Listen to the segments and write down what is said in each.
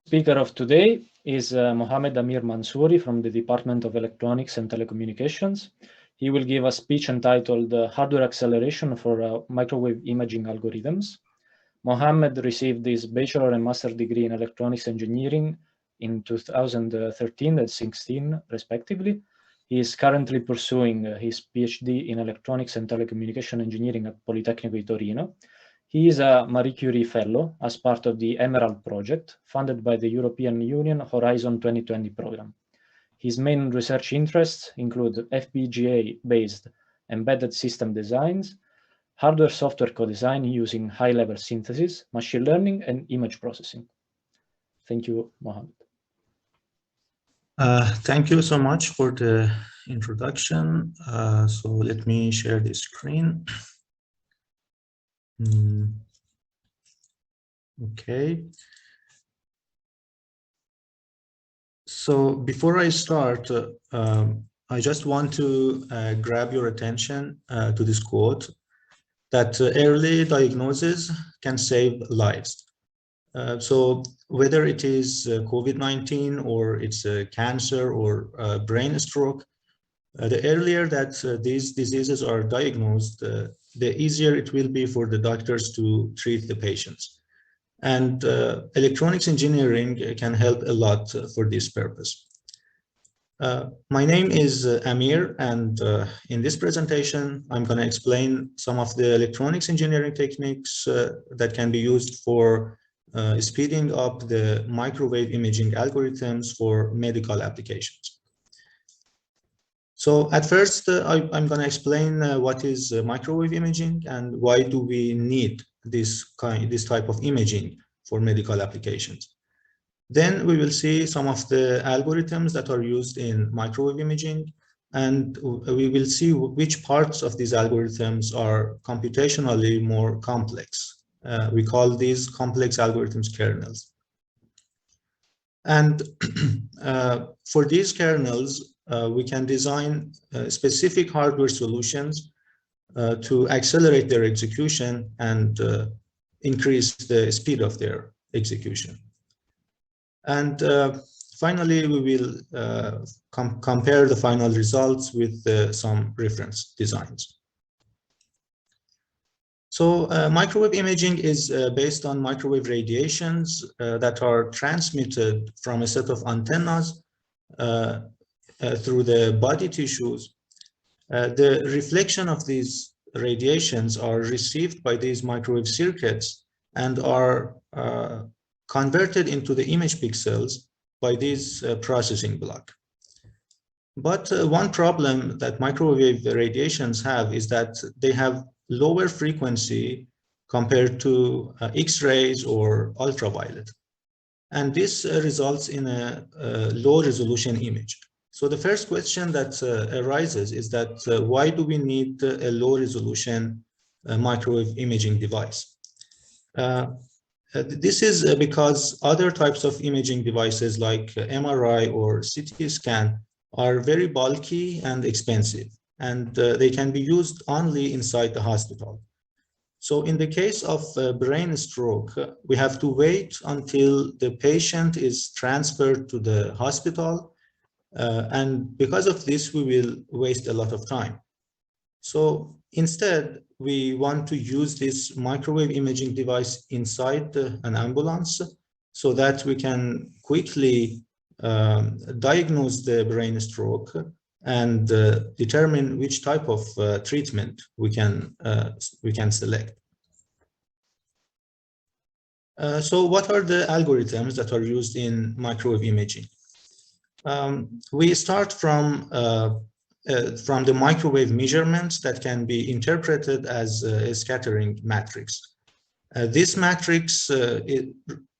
Speaker of today is Mohammad Amir Mansoori from the Department of Electronics and Telecommunications. He will give a speech entitled Hardware Acceleration for Microwave Imaging Algorithms. Mohammad received his bachelor and master degree in electronics engineering in 2013 and 2016, respectively. He is currently pursuing his PhD in electronics and telecommunication engineering at Politecnico Torino. He is a Marie Curie Fellow as part of the Emerald project, funded by the European Union Horizon 2020 program. His main research interests include FPGA-based embedded system designs, hardware-software co-design using high-level synthesis, machine learning, and image processing. Thank you, Mohammad. Thank you so much for the introduction. So let me share the screen. Okay. So before I start, I just want to grab your attention to this quote that early diagnosis can save lives. So whether it is COVID-19 or it's cancer or brain stroke, the earlier that these diseases are diagnosed, the easier it will be for the doctors to treat the patients. And electronics engineering can help a lot for this purpose. My name is Amir, and in this presentation, I'm going to explain some of the electronics engineering techniques that can be used for speeding up the microwave imaging algorithms for medical applications. So at first, I'm going to explain what is microwave imaging and why do we need this type of imaging for medical applications. Then we will see some of the algorithms that are used in microwave imaging, and we will see which parts of these algorithms are computationally more complex. We call these complex algorithms kernels. And for these kernels, we can design specific hardware solutions to accelerate their execution and increase the speed of their execution. And finally, we will compare the final results with some reference designs. So microwave imaging is based on microwave radiations that are transmitted from a set of antennas through the body tissues. The reflection of these radiations are received by these microwave circuits and are converted into the image pixels by this processing block. But one problem that microwave radiations have is that they have lower frequency compared to X-rays or ultraviolet. And this results in a low resolution image. So the first question that arises is that why do we need a low resolution microwave imaging device? This is because other types of imaging devices like MRI or CT scan are very bulky and expensive, and they can be used only inside the hospital. So in the case of brain stroke, we have to wait until the patient is transferred to the hospital. And because of this, we will waste a lot of time. So instead, we want to use this microwave imaging device inside an ambulance so that we can quickly diagnose the brain stroke and determine which type of treatment we can select. So what are the algorithms that are used in microwave imaging? We start from the microwave measurements that can be interpreted as a scattering matrix. This matrix it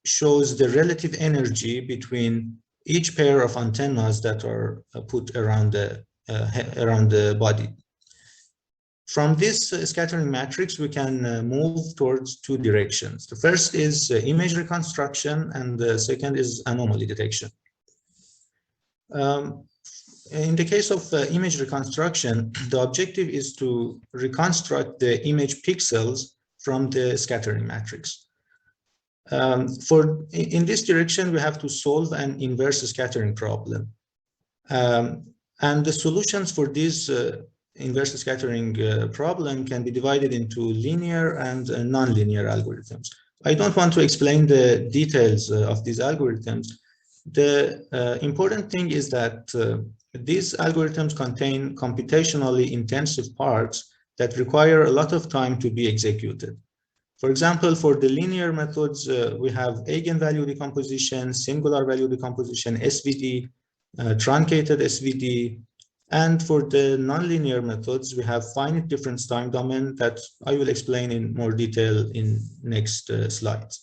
shows the relative energy between each pair of antennas that are put around the body. From this scattering matrix, we can move towards two directions. The first is image reconstruction, and the second is anomaly detection. In the case of image reconstruction, the objective is to reconstruct the image pixels from the scattering matrix. In this direction, we have to solve an inverse scattering problem. And the solutions for this inverse scattering problem can be divided into linear and nonlinear algorithms. I don't want to explain the details of these algorithms. The important thing is that these algorithms contain computationally intensive parts that require a lot of time to be executed. For example, for the linear methods, we have eigenvalue decomposition, singular value decomposition, SVD, truncated SVD, and for the nonlinear methods, we have finite difference time domain that I will explain in more detail in next slides.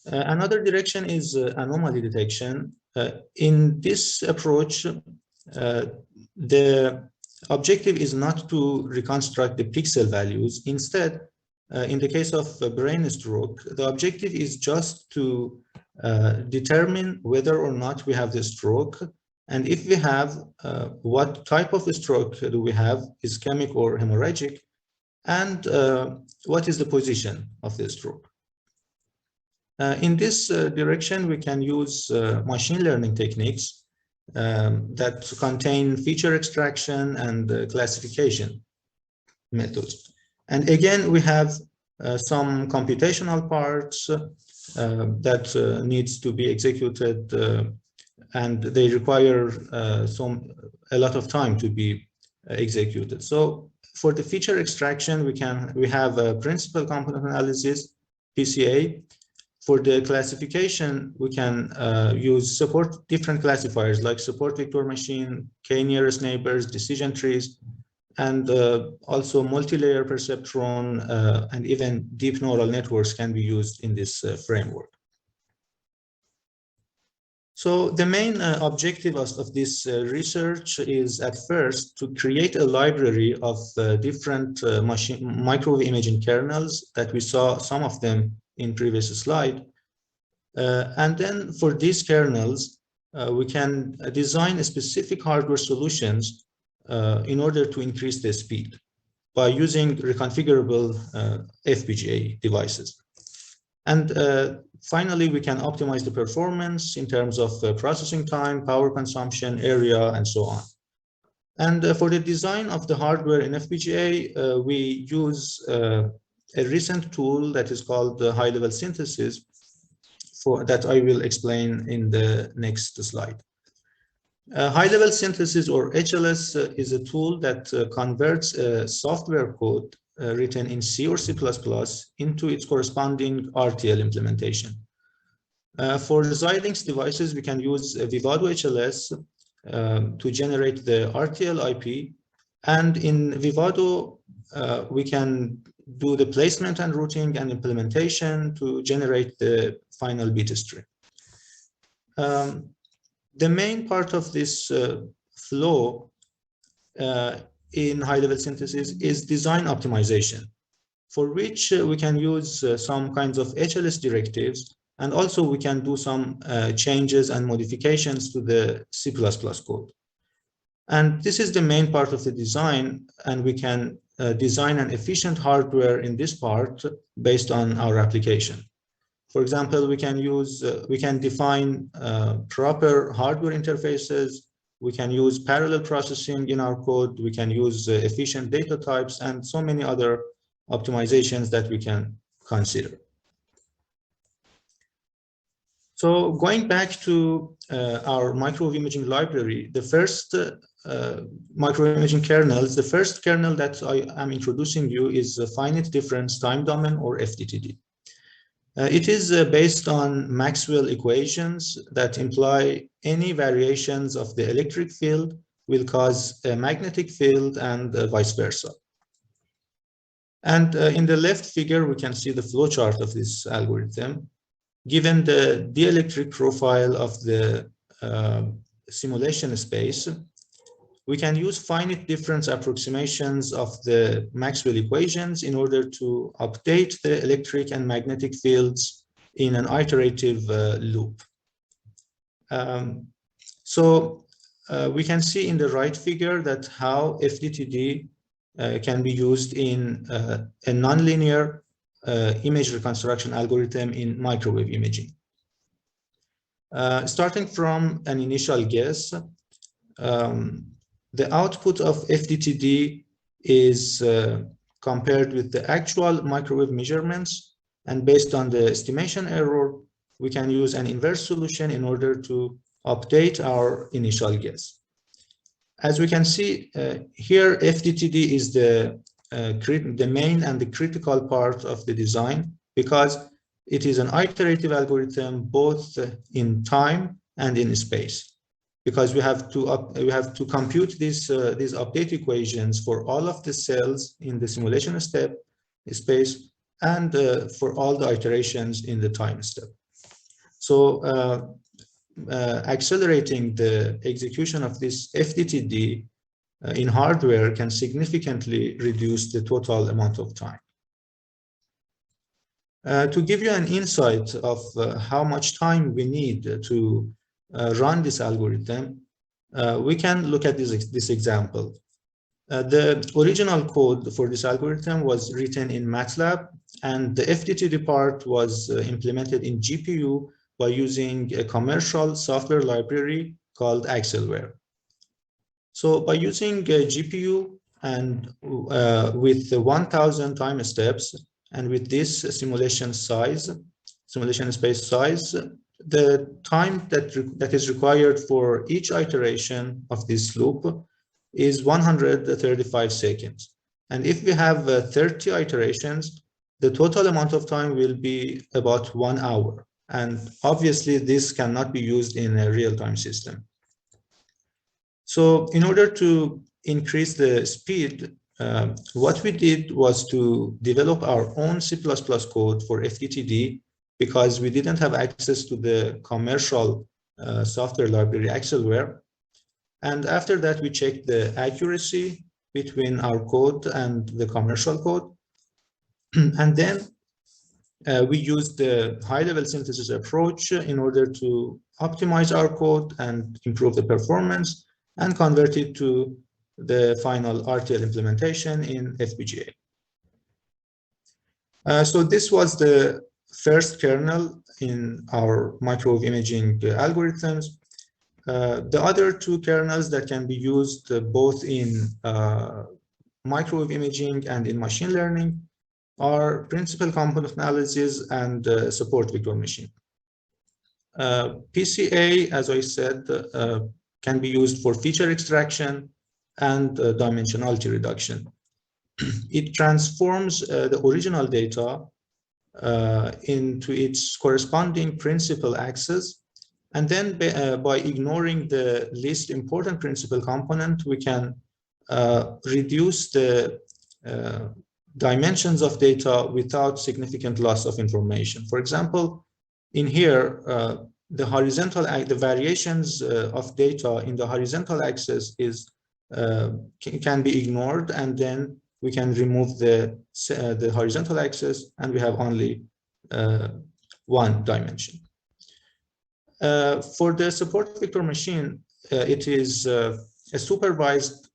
Another direction is anomaly detection. In this approach, the objective is not to reconstruct the pixel values. Instead, in the case of brain stroke, the objective is just to determine whether or not we have the stroke, and if we have, what type of stroke do we have, ischemic or hemorrhagic, and what is the position of the stroke. In this direction, we can use machine learning techniques that contain feature extraction and classification methods. And again, we have some computational parts that needs to be executed, and they require a lot of time to be executed. So for the feature extraction, we have a principal component analysis, PCA. For the classification, we can use different classifiers like support vector machine, k-nearest neighbors, decision trees, and also multi-layer perceptron and even deep neural networks can be used in this framework. So the main objective of this research is at first to create a library of different microwave imaging kernels that we saw some of them in previous slide. And then for these kernels, we can design specific hardware solutions in order to increase the speed by using reconfigurable FPGA devices. And finally, we can optimize the performance in terms of processing time, power consumption, area, and so on. And for the design of the hardware in FPGA, we use a recent tool that is called the high-level synthesis that I will explain in the next slide. High-level synthesis, or HLS, is a tool that converts a software code written in C or C++ into its corresponding RTL implementation. For Xilinx devices, we can use Vivado HLS to generate the RTL IP, and in Vivado, we can do the placement and routing and implementation to generate the final bit stream. The main part of this flow in high-level synthesis is design optimization, for which we can use some kinds of HLS directives, and also we can do some changes and modifications to the C++ code. And this is the main part of the design, and we can design an efficient hardware in this part based on our application. For example, we can define proper hardware interfaces. We can use parallel processing in our code. We can use efficient data types and so many other optimizations that we can consider. So going back to our microwave imaging library, the first microwave imaging kernels, the first kernel that I am introducing you is a finite difference time domain, or FDTD. It is based on Maxwell equations that imply any variations of the electric field will cause a magnetic field and vice versa. And in the left figure, we can see the flowchart of this algorithm. Given the dielectric profile of the simulation space, we can use finite difference approximations of the Maxwell equations in order to update the electric and magnetic fields in an iterative loop. So we can see in the right figure that how FDTD can be used in a nonlinear image reconstruction algorithm in microwave imaging. Starting from an initial guess, the output of FDTD is compared with the actual microwave measurements, and based on the estimation error, we can use an inverse solution in order to update our initial guess. As we can see here, FDTD is the main and the critical part of the design, because it is an iterative algorithm both in time and in space. Because we have to compute these update equations for all of the cells in the simulation step space and for all the iterations in the time step. So accelerating the execution of this FDTD in hardware can significantly reduce the total amount of time. To give you an insight of how much time we need to run this algorithm, we can look at this example. The original code for this algorithm was written in MATLAB, and the FDTD part was implemented in GPU by using a commercial software library called accelerators. So by using a GPU and with the 1000 time steps and with this simulation space size, the time that is required for each iteration of this loop is 135 seconds. And if we have 30 iterations, the total amount of time will be about 1 hour. And obviously, this cannot be used in a real-time system. So in order to increase the speed, what we did was to develop our own C++ code for FDTD, because we didn't have access to the commercial software library accelerators. And after that, we checked the accuracy between our code and the commercial code. And then we used the high-level synthesis approach in order to optimize our code and improve the performance and convert it to the final RTL implementation in FPGA. So this was the first kernel in our microwave imaging algorithms. The other two kernels that can be used both in microwave imaging and in machine learning are principal component analysis and support vector machine. PCA, as I said, can be used for feature extraction and dimensionality reduction. It transforms the original data into its corresponding principal axis, and then by ignoring the least important principal component, we can reduce the dimensions of data without significant loss of information. For example, in here, the variations of data in the horizontal axis can be ignored, and then we can remove the horizontal axis, and we have only one dimension. For the support vector machine, it is a supervised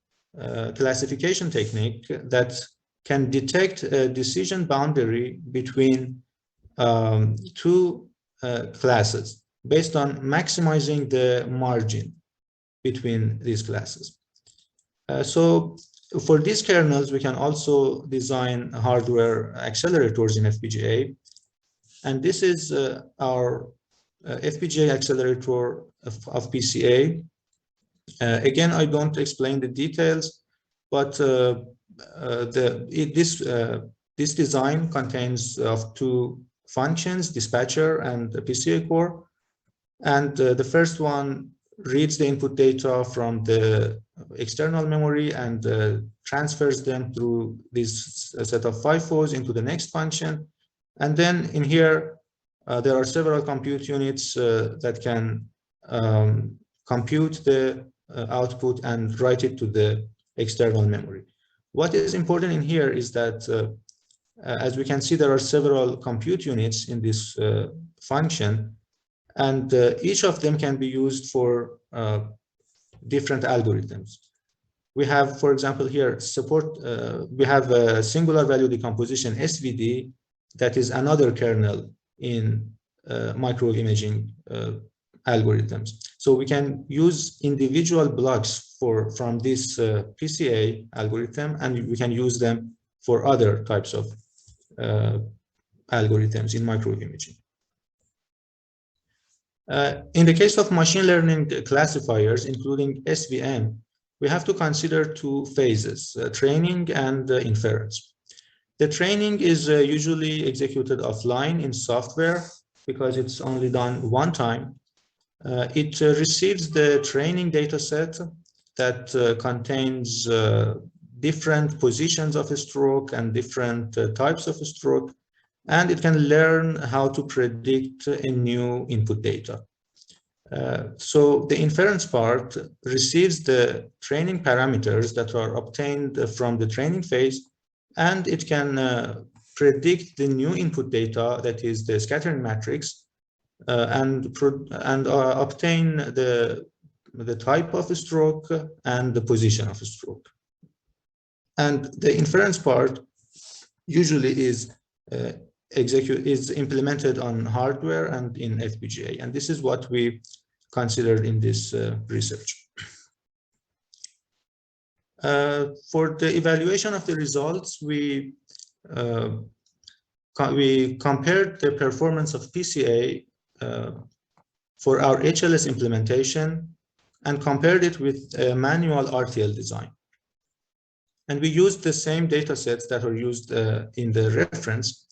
classification technique that can detect a decision boundary between two classes based on maximizing the margin between these classes. So for these kernels, we can also design hardware accelerators in FPGA. And this is our FPGA accelerator of PCA. Again, I don't explain the details, but this design contains of two functions, dispatcher and a PCA core. And the first one reads the input data from the external memory and transfers them through this set of FIFOs into the next function. And then in here, there are several compute units that can compute the output and write it to the external memory. What is important in here is that, as we can see, there are several compute units in this function, and each of them can be used for different algorithms. We have, for example, here we have a singular value decomposition, SVD, that is another kernel in microwave imaging algorithms. So we can use individual blocks from this PCA algorithm, and we can use them for other types of algorithms in microwave imaging. In the case of machine learning classifiers, including SVM, we have to consider two phases, training and inference. The training is usually executed offline in software because it's only done one time. It receives the training data set that contains different positions of a stroke and different types of a stroke, and it can learn how to predict a new input data. So the inference part receives the training parameters that are obtained from the training phase, and it can predict the new input data, that is the scattering matrix, and obtain the type of a stroke and the position of a stroke. And the inference part usually is implemented on hardware and in FPGA, and this is what we considered in this research. For the evaluation of the results, we compared the performance of PCA for our HLS implementation and compared it with a manual RTL design. And we used the same data sets that are used in the reference.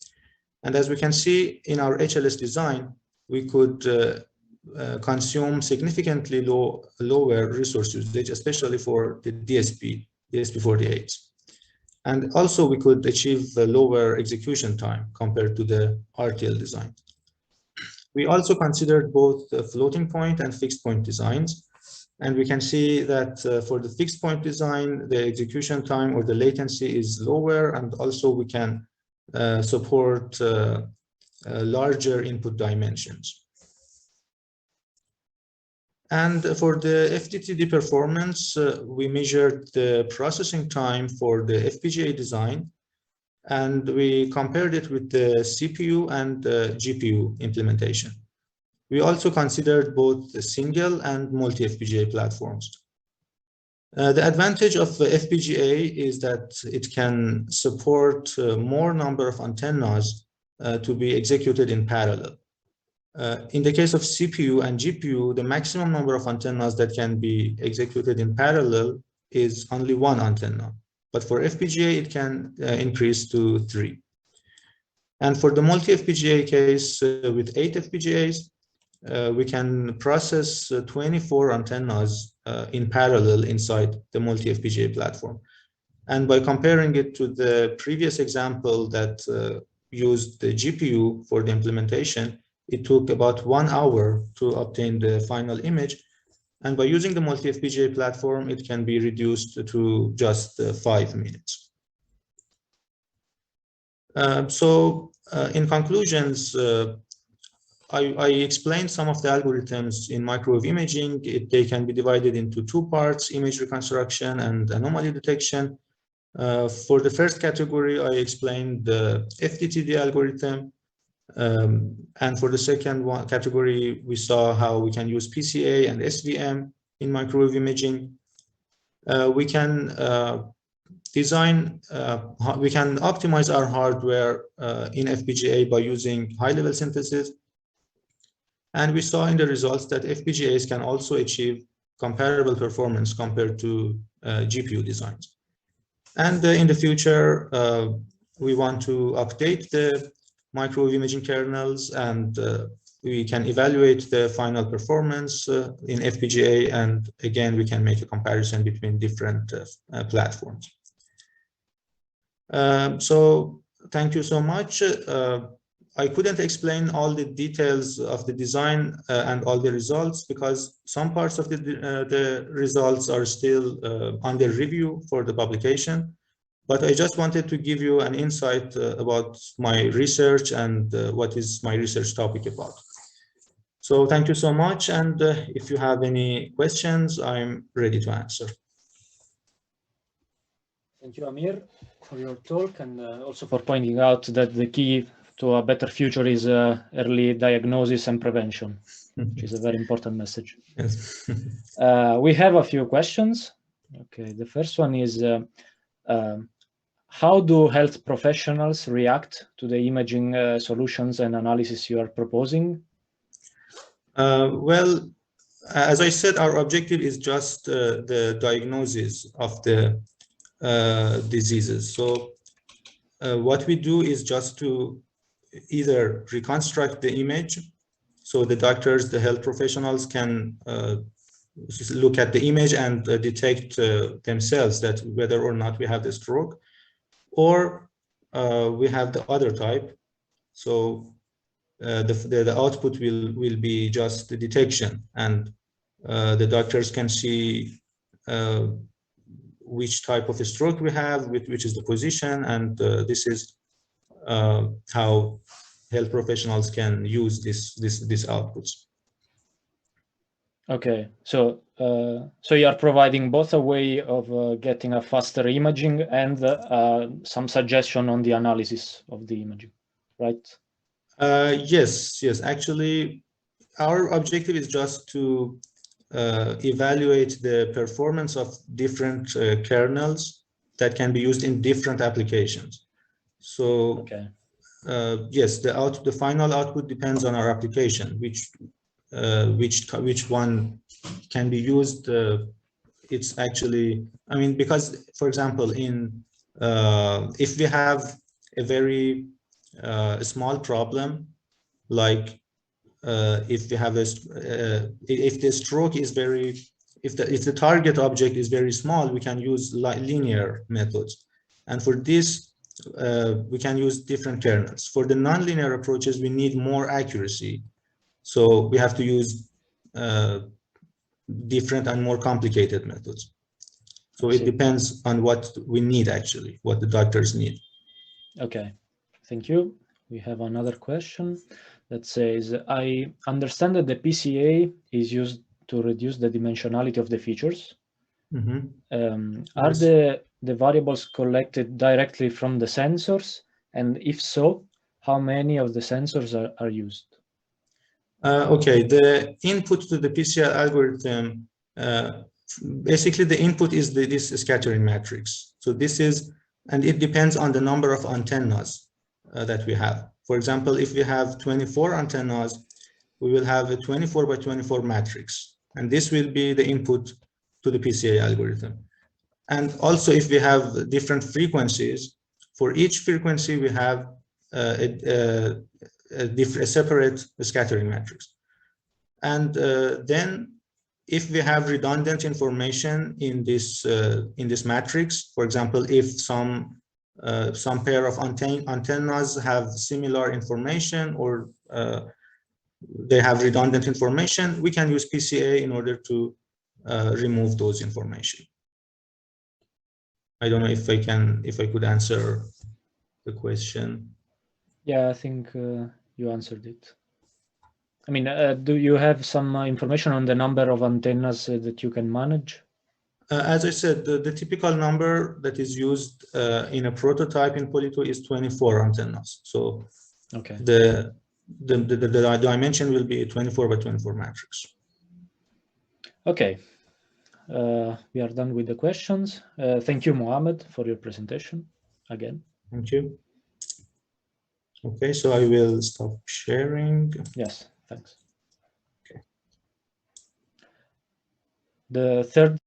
And as we can see in our HLS design, we could consume significantly lower resource usage, especially for the DSP48. And also we could achieve a lower execution time compared to the RTL design. We also considered both the floating point and fixed point designs. And we can see that for the fixed point design, the execution time or the latency is lower, and also we can support larger input dimensions. And for the FDTD performance, we measured the processing time for the FPGA design, and we compared it with the CPU and the GPU implementation. We also considered both the single and multi-FPGA platforms. The advantage of the FPGA is that it can support more number of antennas to be executed in parallel. In the case of CPU and GPU, the maximum number of antennas that can be executed in parallel is only one antenna. But for FPGA, it can increase to 3. And for the multi-FPGA case, with 8 FPGAs, we can process 24 antennas in parallel inside the multi-FPGA platform. And by comparing it to the previous example that used the GPU for the implementation, it took about 1 hour to obtain the final image. And by using the multi-FPGA platform, it can be reduced to just 5 minutes. In conclusions, I explained some of the algorithms in microwave imaging. They can be divided into 2 parts, image reconstruction and anomaly detection. For the first category, I explained the FDTD algorithm. And for the second category, we saw how we can use PCA and SVM in microwave imaging. We can we can optimize our hardware in FPGA by using high-level synthesis. And we saw in the results that FPGAs can also achieve comparable performance compared to GPU designs. And in the future, we want to update the microwave imaging kernels, and we can evaluate the final performance in FPGA, and again, we can make a comparison between different platforms. So thank you so much. I couldn't explain all the details of the design and all the results because some parts of the results are still under review for the publication. But I just wanted to give you an insight about my research and what is my research topic about. So thank you so much. And if you have any questions, I'm ready to answer. Thank you, Amir, for your talk, and also for pointing out that the key to a better future is early diagnosis and prevention, which is a very important message. Yes. We have a few questions. Okay, the first one is, how do health professionals react to the imaging solutions and analysis you are proposing? Well, as I said, our objective is just the diagnosis of the diseases. So what we do is just to either reconstruct the image, so the doctors, the health professionals can look at the image and detect themselves that whether or not we have the stroke, or we have the other type. So the output will be just the detection, and the doctors can see which type of a stroke we have, which is the position, and this is how health professionals can use these outputs. Okay, so so you are providing both a way of getting a faster imaging and some suggestion on the analysis of the imaging, right? Yes. Actually, our objective is just to evaluate the performance of different kernels that can be used in different applications. So okay. Yes, the final output depends on our application, which one can be used. It's actually, I mean, because for example, in if we have a very small problem, like if we have a if the stroke is very, if the target object is very small, we can use linear methods, and for this we can use different kernels. For the nonlinear approaches, we need more accuracy, so we have to use different and more complicated methods. So it depends on what we need, actually, what the doctors need. Okay, thank you. We have another question that says, I understand that the PCA is used to reduce the dimensionality of the features. Mm-hmm. Are the variables collected directly from the sensors? And if so, how many of the sensors are used? Okay, the input to the PCA algorithm, basically the input is this scattering matrix. So this is, and it depends on the number of antennas that we have. For example, if we have 24 antennas, we will have a 24 by 24 matrix, and this will be the input to the PCA algorithm. And also, if we have different frequencies, for each frequency we have a separate scattering matrix. And then if we have redundant information in this matrix, for example, if some pair of antennas have similar information, or they have redundant information, we can use PCA in order to remove those information. I don't know if I could answer the question. Yeah, I think you answered it. I mean, do you have some information on the number of antennas that you can manage? As I said, the typical number that is used in a prototype in Polito is 24 antennas. So okay, the dimension will be a 24 by 24 matrix. Okay, we are done with the questions. Thank you, Mohammad, for your presentation again. Thank you. Okay, so I will stop sharing. Yes, thanks. Okay. The third